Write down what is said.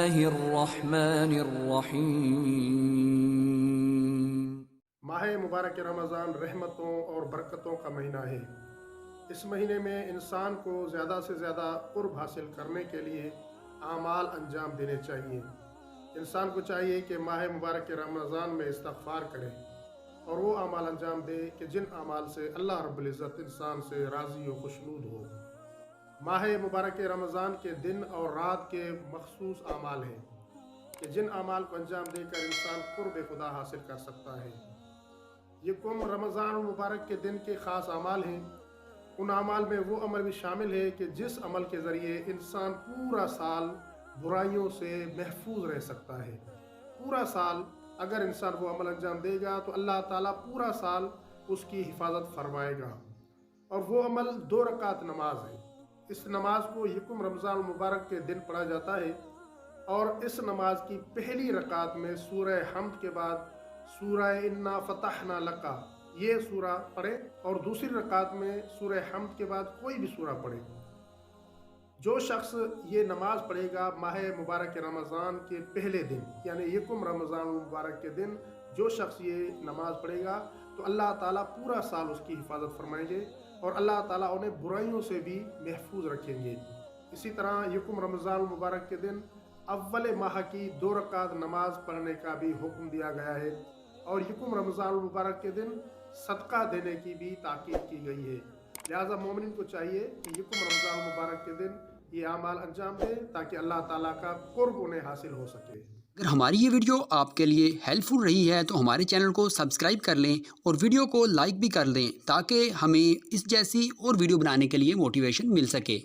الله الرحمن الرحيم ماہ مبارک رمضان رحمتوں اور برکتوں کا مہینہ ہے۔ اس مہینے میں انسان کو زیادہ سے زیادہ قرب حاصل کرنے کے لیے اعمال انجام دینے چاہیے۔ انسان کو چاہیے کہ ماہ مبارک رمضان میں استغفار کرے اور وہ اعمال انجام دے کہ جن اعمال سے اللہ رب العزت انسان سے راضی و خوشنود ہو۔ ماہ مبارک رمضان کے دن اور رات کے مخصوص اعمال ہیں کہ جن اعمال کو انجام دے کر انسان قرب خدا حاصل کر سکتا ہے۔ یکم رمضان المبارک کے دن کے خاص اعمال ہیں۔ ان اعمال میں وہ عمل بھی شامل ہے کہ جس عمل کے ذریعے انسان پورا سال برائیوں سے محفوظ رہ سکتا ہے۔ پورا سال اگر انسان وہ عمل انجام دے گا تو اللہ تعالیٰ پورا سال اس کی حفاظت فرمائے گا۔ اور وہ عمل 2 رکعت نماز ہے۔ اس نماز کو یکم رمضان المبارک کے دن پڑھا جاتا ہے اور اس نماز کی پہلی رکعت میں سورہ حمد کے بعد سورہ انا فتحنا لکا یہ سورہ پڑھے اور دوسری رکعت میں سورہ حمد کے بعد کوئی بھی سورہ پڑھے۔ جو شخص یہ نماز پڑھے گا ماہ مبارک رمضان کے پہلے دن یعنی یکم رمضان المبارک کے دن جو شخص یہ نماز پڑھے گا تو اللہ تعالیٰ پورا سال اس کی حفاظت فرمائیں گے اور اللہ تعالیٰ انہیں برائیوں سے بھی محفوظ رکھیں گے۔ اسی طرح یکم رمضان المبارک کے دن اول ماہ کی 2 رکعت نماز پڑھنے کا بھی حکم دیا گیا ہے اور یکم رمضان المبارک کے دن صدقہ دینے کی بھی تاکید کی گئی ہے۔ لہٰذا مومنین کو چاہیے کہ یکم رمضان المبارک کے دن یہ اعمال انجام دیں تاکہ اللہ تعالیٰ کا قرب انہیں حاصل ہو سکے۔ اگر ہماری یہ ویڈیو آپ کے لیے ہیلپ فل رہی ہے تو ہمارے چینل کو سبسکرائب کر لیں اور ویڈیو کو لائک بھی کر دیں تاکہ ہمیں اس جیسی اور ویڈیو بنانے کے لیے موٹیویشن مل سکے۔